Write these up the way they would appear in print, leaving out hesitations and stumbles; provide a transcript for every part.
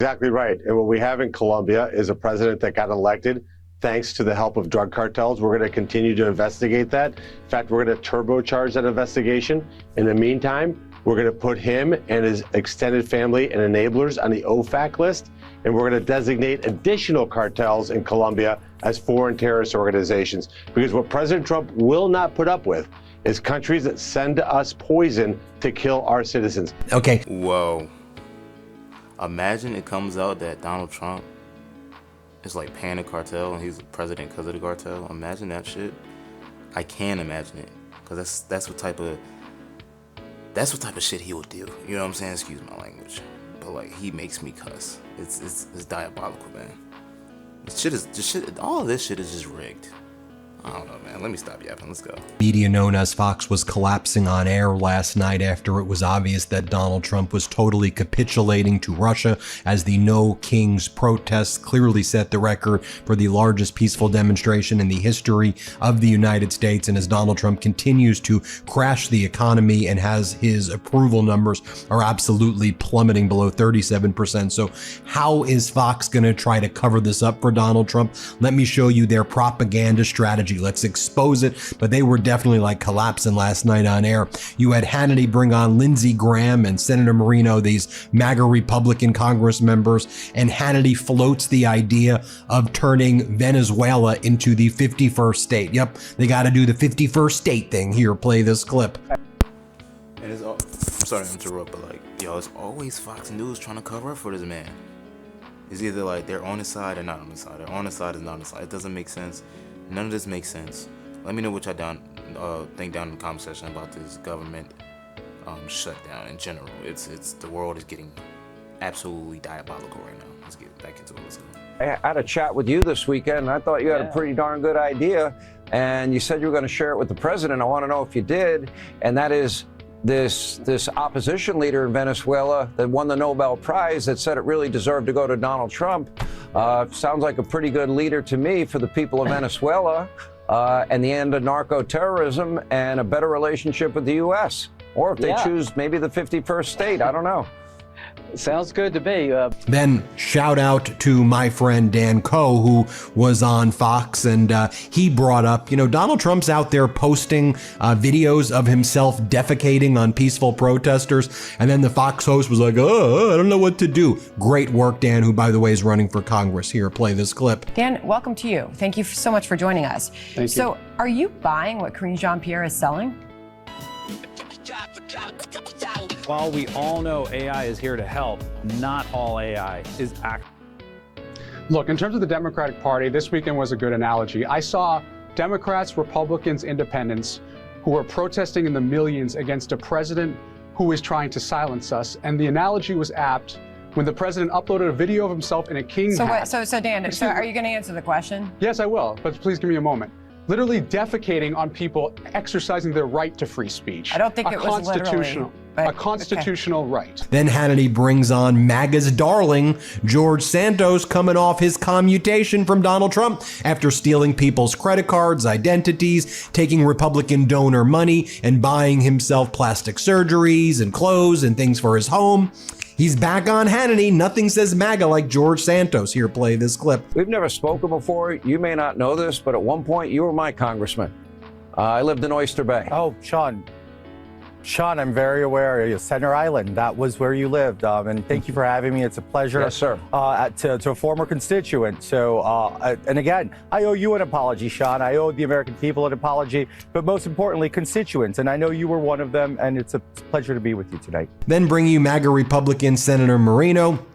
Exactly right. And what we have in Colombia is a president that got elected thanks to the help of drug cartels. We're going to continue to investigate that. In fact, we're going to turbocharge that investigation. In the meantime, we're going to put him and his extended family and enablers on the OFAC list, and we're going to designate additional cartels in Colombia as foreign terrorist organizations. Because what President Trump will not put up with is countries that send us poison to kill our citizens. Okay. Whoa. Imagine it comes out that Donald Trump is like paying a cartel and he's the president because of the cartel. Imagine that shit. I can't imagine it, because that's what type of shit he would do. You know what I'm saying? Excuse my language, but like, he makes me cuss. It's diabolical, man. All of this shit is just rigged. I don't know, man. Let me stop yapping. Let's go. Media known as Fox was collapsing on air last night after it was obvious that Donald Trump was totally capitulating to Russia, as the No Kings protests clearly set the record for the largest peaceful demonstration in the history of the United States. And as Donald Trump continues to crash the economy and has his approval numbers are absolutely plummeting below 37%. So how is Fox going to try to cover this up for Donald Trump? Let me show you their propaganda strategy. Let's expose it. But they were definitely like collapsing last night on air. You had Hannity bring on Lindsey Graham and Senator Moreno, these MAGA Republican Congress members, and Hannity floats the idea of turning Venezuela into the 51st state. Yep, they got to do the 51st state thing. Here, play this clip. And I'm sorry to interrupt, but like, yo, it's always Fox News trying to cover up for this man. It's either like they're on his side or not on his side. They're on his side or not on his side. It doesn't make sense. None of this makes sense. Let me know what y'all think down in the comment section about this government shutdown in general. It's the world is getting absolutely diabolical right now. Let's get back into it. Let's go. I had a chat with you this weekend, and I thought you had a pretty darn good idea. And you said you were going to share it with the president. I want to know if you did. And that is this opposition leader in Venezuela that won the Nobel Prize that said it really deserved to go to Donald Trump. Sounds like a pretty good leader to me for the people of Venezuela, and the end of narco-terrorism and a better relationship with the U.S. Or if they choose maybe the 51st state, I don't know. Sounds good to me. Then shout out to my friend Dan Coe, who was on Fox, and he brought up, Donald Trump's out there posting videos of himself defecating on peaceful protesters. And then the Fox host was like, oh, I don't know what to do. Great work, Dan, who, by the way, is running for Congress. Here, play this clip. Dan, welcome to you. Thank you so much for joining us. Thank you. So are you buying what Karine Jean-Pierre is selling? While we all know AI is here to help, not all AI is Look, in terms of the Democratic Party, this weekend was a good analogy. I saw Democrats, Republicans, independents who were protesting in the millions against a president who is trying to silence us. And the analogy was apt when the president uploaded a video of himself in a king hat. So Dan, so are you going to answer the question? Yes, I will, but please give me a moment. Literally defecating on people exercising their right to free speech. I don't think it was literally. A constitutional right. Then Hannity brings on MAGA's darling, George Santos, coming off his commutation from Donald Trump after stealing people's credit cards, identities, taking Republican donor money, and buying himself plastic surgeries and clothes and things for his home. He's back on Hannity. Nothing says MAGA like George Santos. Here, play this clip. We've never spoken before. You may not know this, but at one point you were my congressman. I lived in Oyster Bay. Oh, Sean, I'm very aware. Center Island, that was where you lived. And thank you for having me. It's a pleasure. Yes, sir. To a former constituent. So, and again, I owe you an apology, Sean. I owe the American people an apology, but most importantly, constituents. And I know you were one of them, and it's a pleasure to be with you tonight. Then bring you MAGA Republican Senator Moreno.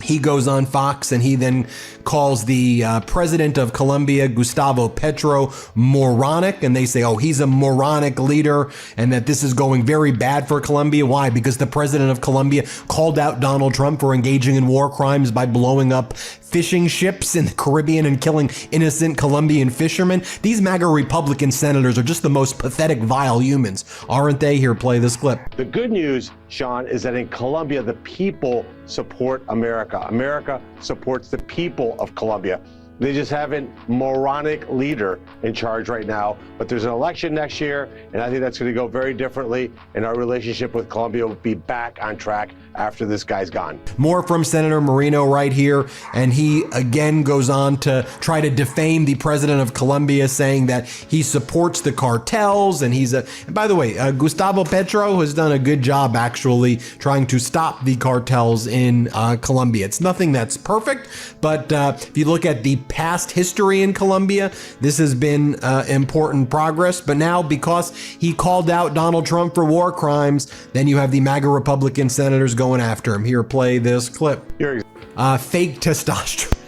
He goes on Fox and he then calls the president of Colombia, Gustavo Petro, moronic. And they say, oh, he's a moronic leader and that this is going very bad for Colombia. Why? Because the president of Colombia called out Donald Trump for engaging in war crimes by blowing up fishing ships in the Caribbean and killing innocent Colombian fishermen. These MAGA Republican senators are just the most pathetic, vile humans, aren't they? Here, play this clip. The good news, Sean, is that in Colombia, the people support America. America supports the people of Colombia. They just have a moronic leader in charge right now. But there's an election next year, and I think that's going to go very differently. And our relationship with Colombia will be back on track after this guy's gone. More from Senator Moreno right here. And he again goes on to try to defame the president of Colombia, saying that he supports the cartels. And and by the way, Gustavo Petro has done a good job actually trying to stop the cartels in Colombia. It's nothing that's perfect, but if you look at the past history in Colombia, this has been important progress. But now, because he called out Donald Trump for war crimes, then you have the MAGA Republican senators going after him. Here, play this clip. Fake testosterone.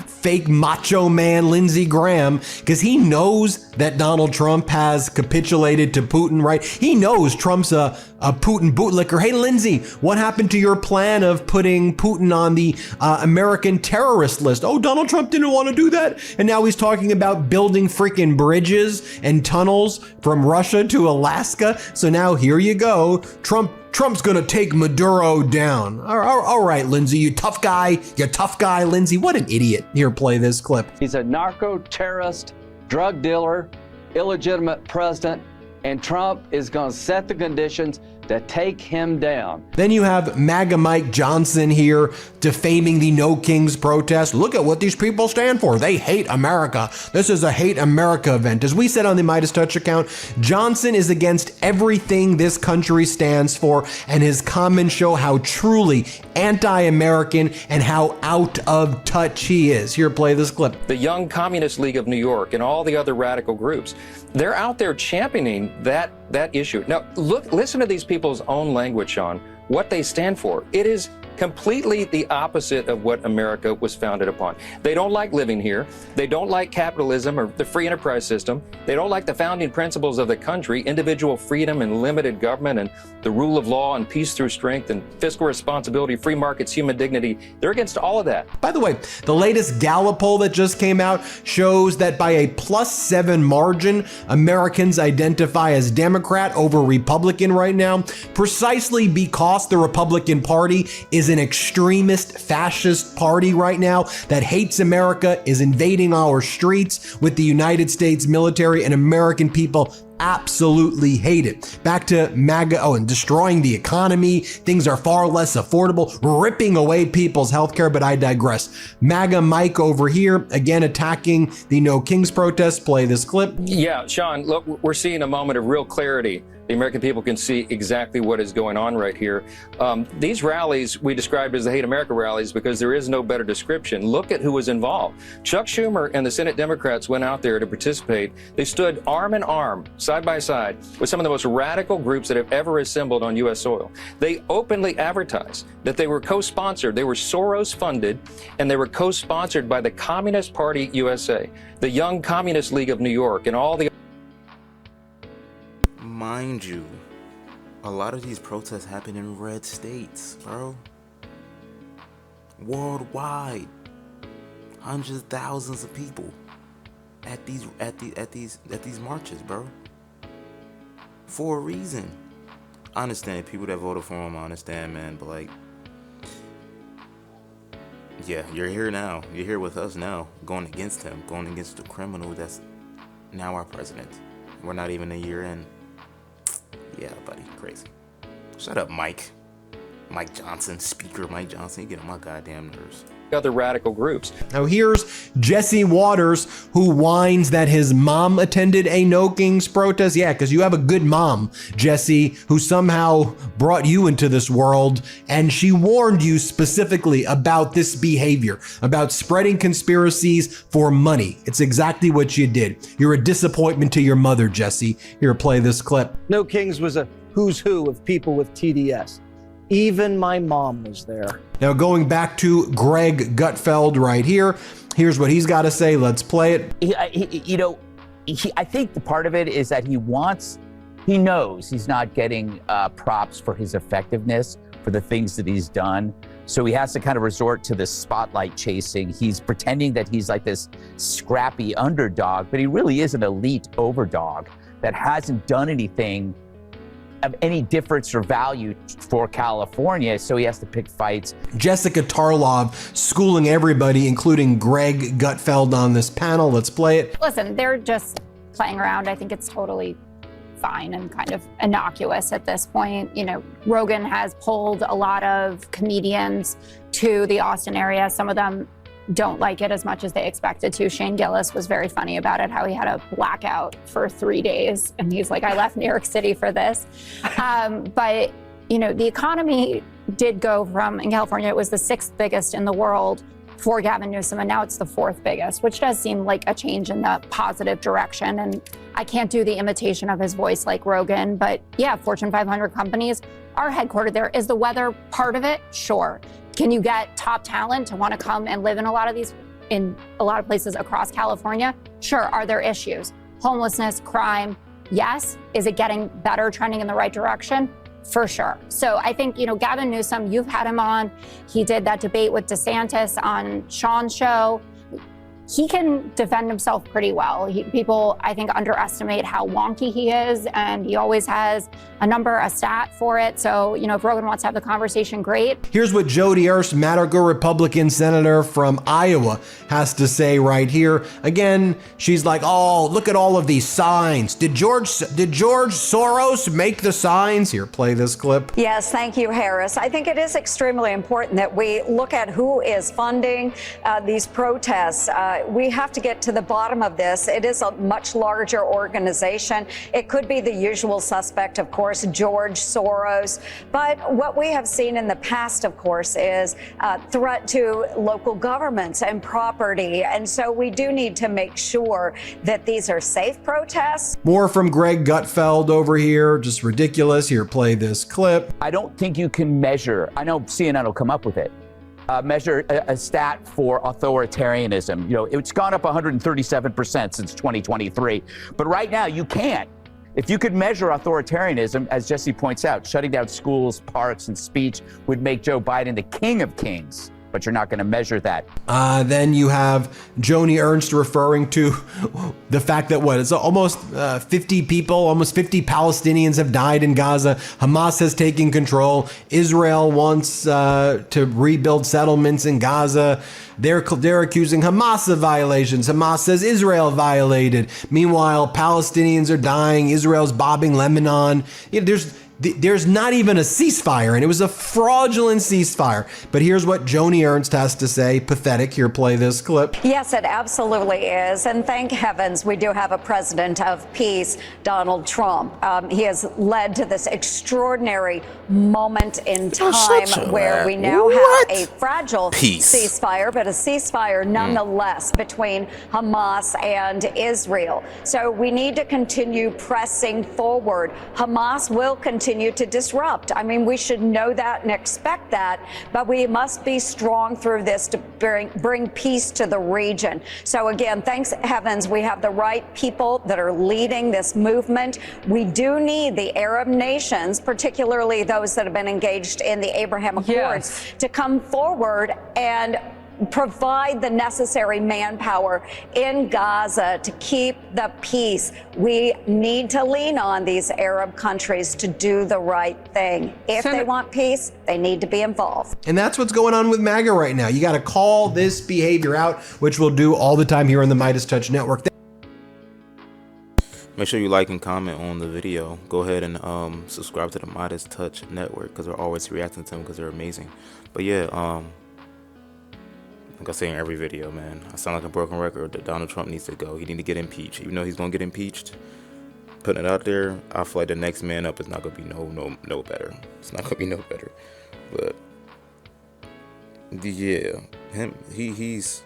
Fake macho man Lindsey Graham, because he knows that Donald Trump has capitulated to Putin, right? He knows Trump's a Putin bootlicker. Hey, Lindsey, what happened to your plan of putting Putin on the American terrorist list? Oh, Donald Trump didn't want to do that. And now he's talking about building freaking bridges and tunnels from Russia to Alaska. So now here you go. Trump's gonna take Maduro down. All right, Lindsey, you tough guy, Lindsey. What an idiot. Here, play this clip. He's a narco-terrorist, drug dealer, illegitimate president, and Trump is going to set the conditions to take him down. Then you have MAGA Mike Johnson here defaming the No Kings protest. Look at what these people stand for. They hate America. This is a hate America event. As we said on the Midas Touch account, Johnson is against everything this country stands for, and his comments show how truly anti-American and how out of touch he is. Here, play this clip. The Young Communist League of New York and all the other radical groups, they're out there championing that issue. Now, listen to these people's own language, Sean, what they stand for. It is completely the opposite of what America was founded upon. They don't like living here. They don't like capitalism or the free enterprise system. They don't like the founding principles of the country, individual freedom and limited government and the rule of law and peace through strength and fiscal responsibility, free markets, human dignity. They're against all of that. By the way, the latest Gallup poll that just came out shows that by a +7 margin, Americans identify as Democrat over Republican right now, precisely because the Republican Party is an extremist fascist party right now that hates America, is invading our streets with the United States military, and American people absolutely hate it. Back to MAGA, and destroying the economy. Things are far less affordable, ripping away people's healthcare, but I digress. MAGA Mike over here, again attacking the No Kings protest. Play this clip. Yeah, Sean, look, we're seeing a moment of real clarity. The American people can see exactly what is going on right here. These rallies we described as the Hate America rallies because there is no better description. Look at who was involved. Chuck Schumer and the Senate Democrats went out there to participate. They stood arm in arm, side by side, with some of the most radical groups that have ever assembled on U.S. soil. They openly advertised that they were co-sponsored. They were Soros-funded, and they were co-sponsored by the Communist Party USA, the Young Communist League of New York, and all the... Mind you, a lot of these protests happen in red states, bro. Worldwide, hundreds of thousands of people at these marches, bro. For a reason. I understand people that voted for him. I understand, man, but like, yeah, you're here now. You're here with us now, going against him, going against the criminal that's now our president. We're not even a year in. Yeah, buddy, crazy. Shut up, Mike. Mike Johnson, Speaker Mike Johnson. You get on my goddamn nerves. Other radical groups. Now here's Jesse Waters, who whines that his mom attended a No Kings protest. Yeah, because you have a good mom, Jesse, who somehow brought you into this world, and she warned you specifically about this behavior, about spreading conspiracies for money. It's exactly what you did. You're a disappointment to your mother, Jesse. Here, play this clip. No Kings was a who's who of people with TDS. Even my mom was there. Now going back to Greg Gutfeld right here. Here's what he's got to say. Let's play it. I think the part of it is that he knows he's not getting props for his effectiveness, for the things that he's done. So he has to kind of resort to this spotlight chasing. He's pretending that he's like this scrappy underdog, but he really is an elite overdog that hasn't done anything of any difference or value for California, so he has to pick fights. Jessica Tarlov schooling everybody, including Greg Gutfeld on this panel. Let's play it. Listen, they're just playing around. I think it's totally fine and kind of innocuous at this point. You know, Rogan has pulled a lot of comedians to the Austin area. Some of them don't like it as much as they expected to. Shane Gillis was very funny about it, how he had a blackout for 3 days. And he's like, I left New York City for this. But, you know, the economy did go from, in California, it was the 6th biggest in the world for Gavin Newsom, and now it's the 4th biggest, which does seem like a change in the positive direction. And I can't do the imitation of his voice like Rogan, but yeah, Fortune 500 companies are headquartered there. Is the weather part of it? Sure. Can you get top talent to want to come and live in a lot of places across California? Sure. Are there issues? Homelessness, crime? Yes. Is it getting better, trending in the right direction? For sure. So I think, you know, Gavin Newsom, you've had him on. He did that debate with DeSantis on Sean's show. He can defend himself pretty well. People, I think, underestimate how wonky he is, and he always has a stat for it. So, you know, if Rogan wants to have the conversation, great. Here's what Jody Ernst, Mattergorn Republican senator from Iowa, has to say right here. Again, she's like, oh, look at all of these signs. Did George Soros make the signs? Here, play this clip. Yes, thank you, Harris. I think it is extremely important that we look at who is funding these protests. We have to get to the bottom of this. It is a much larger organization. It could be the usual suspect, of course, George Soros. But what we have seen in the past, of course, is threat to local governments and property. And so we do need to make sure that these are safe protests. More from Greg Gutfeld over here. Just ridiculous. Here, play this clip. I don't think you can measure, I know CNN will come up with it, measure a stat for authoritarianism. You know, it's gone up 137% since 2023. But right now, you can't. If you could measure authoritarianism, as Jesse points out, shutting down schools, parks, and speech would make Joe Biden the king of kings. But you're not going to measure that. Then you have Joni Ernst referring to the fact that it's almost 50 people, almost 50 Palestinians have died in Gaza. Hamas has taken control. Israel wants to rebuild settlements in Gaza. They're accusing Hamas of violations. Hamas says Israel violated. Meanwhile, Palestinians are dying. Israel's bombing Lebanon. You know, there's not even a ceasefire, and it was a fraudulent ceasefire. But here's what Joni Ernst has to say. Pathetic. Here, play this clip. Yes, it absolutely is. And thank heavens we do have a president of peace, Donald Trump. He has led to this extraordinary moment in time where we now have a fragile ceasefire, but a ceasefire nonetheless between Hamas and Israel. So we need to continue pressing forward. Hamas will continue to disrupt. I mean, we should know that and expect that, but we must be strong through this to bring peace to the region. So again, thanks heavens we have the right people that are leading this movement. We do need the Arab nations, particularly those that have been engaged in the Abraham Accords, to come forward and provide the necessary manpower in Gaza to keep the peace. We need to lean on these Arab countries to do the right thing. If they want peace, they need to be involved. And that's what's going on with MAGA right now. You got to call this behavior out, which we'll do all the time here on the Midas Touch Network. Make sure you like and comment on the video. Go ahead and subscribe to the Midas Touch Network, because we're always reacting to them because they're amazing. But yeah, like I say in every video, man, I sound like a broken record that Donald Trump needs to go. He needs to get impeached. Even though he's going to get impeached, putting it out there, I feel like the next man up is not going to be no better. It's not going to be no better. But yeah, he's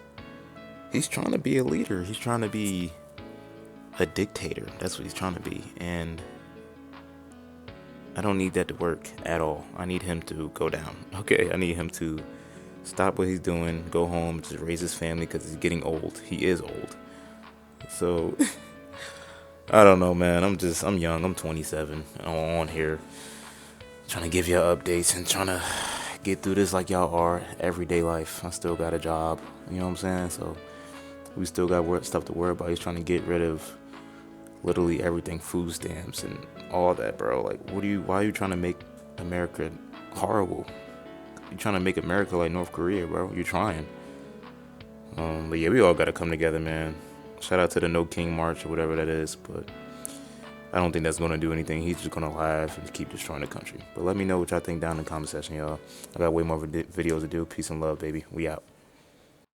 trying to be a leader. He's trying to be a dictator. That's what he's trying to be. And I don't need that to work at all. I need him to go down. Okay, I need him to stop what he's doing, go home, just raise his family, because he's getting old. He is old. So I don't know, man. I'm young. I'm 27. I'm on here trying to give y'all updates and trying to get through this like y'all are. Everyday life. I still got a job. You know what I'm saying? So we still got stuff to worry about. He's trying to get rid of literally everything, food stamps and all that, bro. Like, why are you trying to make America horrible? You're trying to make America like North Korea, bro. You're trying. But yeah, we all got to come together, man. Shout out to the No King March or whatever that is, but I don't think that's going to do anything. He's just going to laugh and keep destroying the country. But let me know what y'all think down in the comment section, y'all. I got way more videos to do. Peace and love, baby. We out.